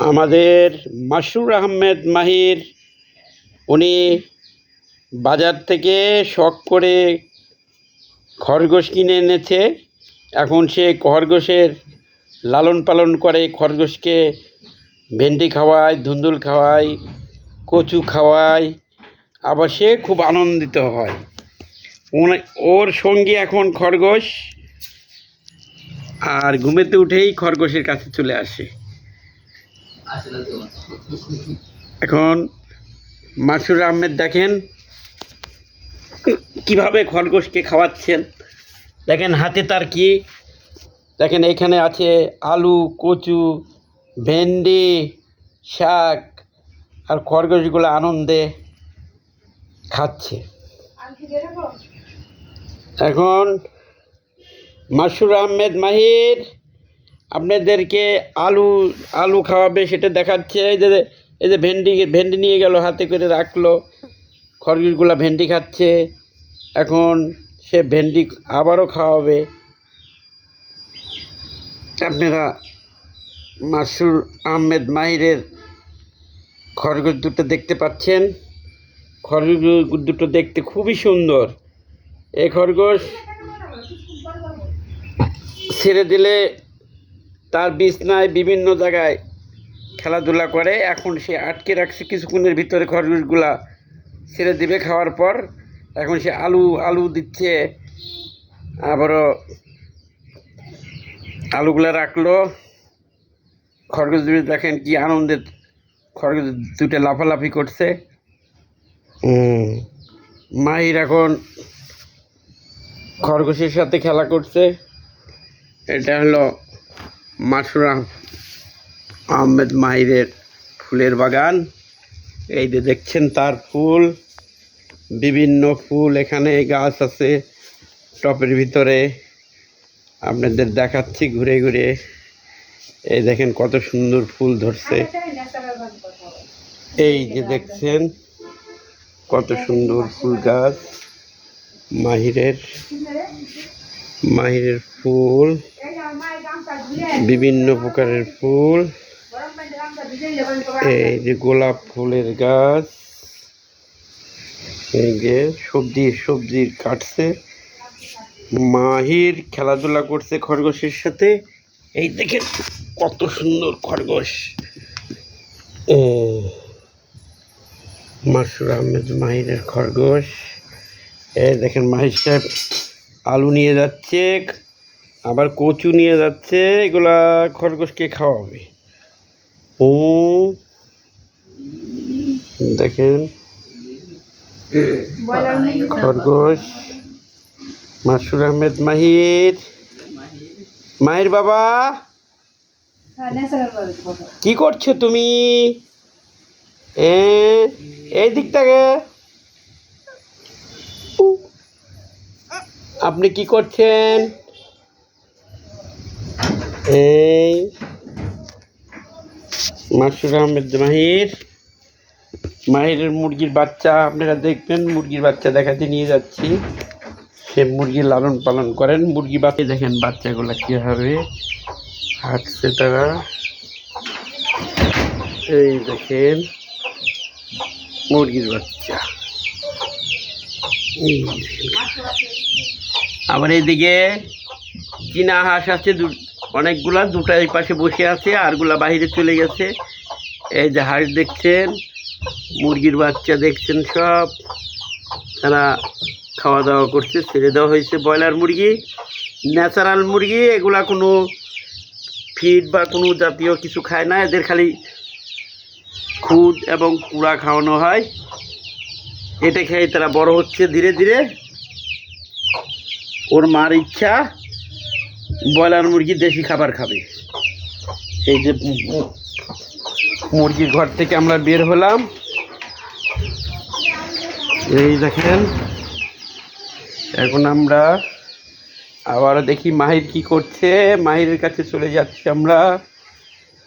আমাদের মাসরুর আহমেদ মাহির উনি বাজার থেকে শখ করে খরগোশ কিনে এনেছে। এখন সে খরগোশের লালন পালন করে, খরগোশকে ভেন্ডি খাওয়ায়, ধুন্দুল খাওয়ায়, কচু খাওয়ায়, আবার সে খুব আনন্দিত হয়। ওর সঙ্গী এখন খরগোশ, আর ঘুমেতে উঠেই খরগোশের কাছে চলে আসে। এখন মাসুর আহমেদ দেখেন কিভাবে খরগোশকে খাওয়াচ্ছেন। দেখেন হাতে তার কি, দেখেন এখানে আছে আলু, কচু, ভেন্ডি, শাক, আর খরগোশগুলো আনন্দে খাচ্ছে। এখন মাসুর আহমেদ মাহির আপনাদেরকে আলু খাওয়াবে সেটা দেখাচ্ছে। এই যে ভেন্ডি নিয়ে গেল, হাতে করে রাখলো, খরগোশগুলো ভেন্ডি খাচ্ছে। এখন সে ভেন্ডি আবারও খাওয়াবে। আপনারা মাসুর আহমেদ মাহিরের খরগোশ দুটো দেখতে পাচ্ছেন। খরগোশ দুটো দেখতে খুবই সুন্দর। এই খরগোশ ছেড়ে দিলে তার বিছনায় বিভিন্ন জায়গায় খেলাধুলা করে। এখন সে আটকে রাখছে কিছুক্ষণের ভিতরে, খরগোশগুলা ছেড়ে দিবে খাওয়ার পর। এখন সে আলু দিচ্ছে, আবারও আলুগুলা রাখলো। খরগোশ দুটো দেখেন কি আনন্দে খরগোশ দুটো লাফালাফি করছে। মাহির এখন খরগোশের সাথে খেলা করছে। এটা হলো মাসুর আহমেদ মাহিরের ফুলের বাগান। এই যে দেখছেন তার ফুল, বিভিন্ন ফুল এখানে গাছ আছে টপের ভিতরে। আপনাদের দেখাচ্ছি ঘুরে ঘুরে। এই দেখেন কত সুন্দর ফুল ধরছে। এই যে দেখছেন কত সুন্দর ফুল গাছ। মাহিরের ফুল, বিভিন্ন প্রকারের ফুল। এই যে গোলাপ ফুলের গাছ, এই যে সবজির কাটছে। মাহির খেলাধুলা করছে খরগোশের সাথে। এই দেখেন কত সুন্দর খরগোশ। মাসুর আহমেদ মাহিরের খরগোশ। এই দেখেন মাহির সাহেব আলু নিয়ে যাচ্ছে, আবার কচু নিয়ে যাচ্ছে। এগুলা খরগোশকে খাওয়াবে। দেখেন খরগোশ। মাসুর আহমেদ মাহির বাবা, কি করছো তুমি? এই দিকটাকে আপনি কি করছেন? এই মাসুর আহমেদ মাহিরের মুরগির বাচ্চা আপনারা দেখবেন। মুরগির বাচ্চা দেখাতে নিয়ে যাচ্ছি। সে মুরগি লালন পালন করেন। মুরগি বাচ্চা দেখেন বাচ্চাগুলো কীভাবে হাঁটছে তারা। এই দেখেন মুরগির বাচ্চা। আবার এইদিকে চীনা হাঁস আছে অনেকগুলা, দুটা এই পাশে বসে আছে, আরগুলা বাইরে চলে গেছে। এই যে হাঁস দেখছেন, মুরগির বাচ্চা দেখছেন, সব তারা খাওয়া দাওয়া করছে। ছেড়ে দেওয়া হয়েছে ব্রয়লার মুরগি, ন্যাচারাল মুরগি। এগুলা কোনো ফিড বা কোনো জাতীয় কিছু খায় না, এদের খালি খুদ এবং কুড়া খাওয়ানো হয়। এটা খেয়ে তারা বড় হচ্ছে ধীরে ধীরে। ওর মার ইচ্ছা ব্রয়লার মুরগি দেশি খাবার খাবে। এই যে মুরগির ঘর থেকে আমরা বের হলাম। এই দেখেন এখন আমরা আবার দেখি মাহির কি করছে। মাহিরের কাছে চলে যাচ্ছি আমরা।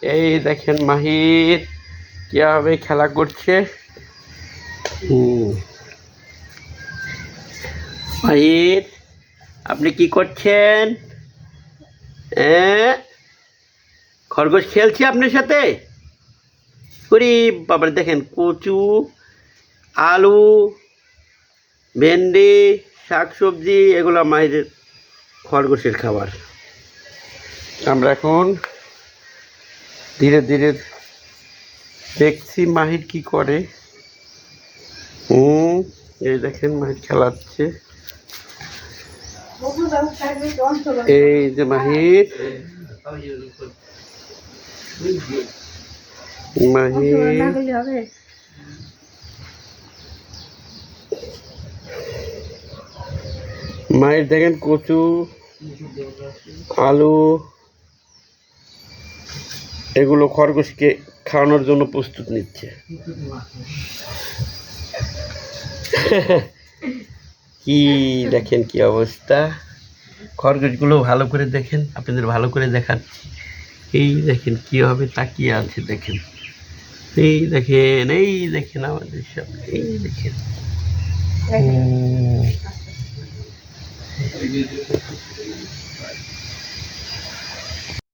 এই দেখেন মাহির কিভাবে খেলা করছে। মাহির আপনি কি করছেন? খরগোশ খেলছে আপনার সাথে? ওরে বাবার দেখেন কচু, আলু, ভেন্ডি, শাকসবজি, এগুলো মায়ের খরগোশের খাবার। আমরা এখন ধীরে ধীরে দেখছি মাহির কি করে। এই দেখেন মাহির খেলাচ্ছে। এই যে মাহির মাহির দেখেন কচু, আলু, এগুলো খরগোশকে খাওয়ানোর জন্য প্রস্তুত নিচ্ছে। কি দেখেন কি অবস্থা, খরগোশগুলো ভালো করে দেখেন, আপনাদের ভালো করে দেখাচ্ছি। এই দেখেন কিভাবে তাকিয়ে আছে, দেখেন এই দেখেন, এই দেখেন আমাদের সামনে, এই দেখেন।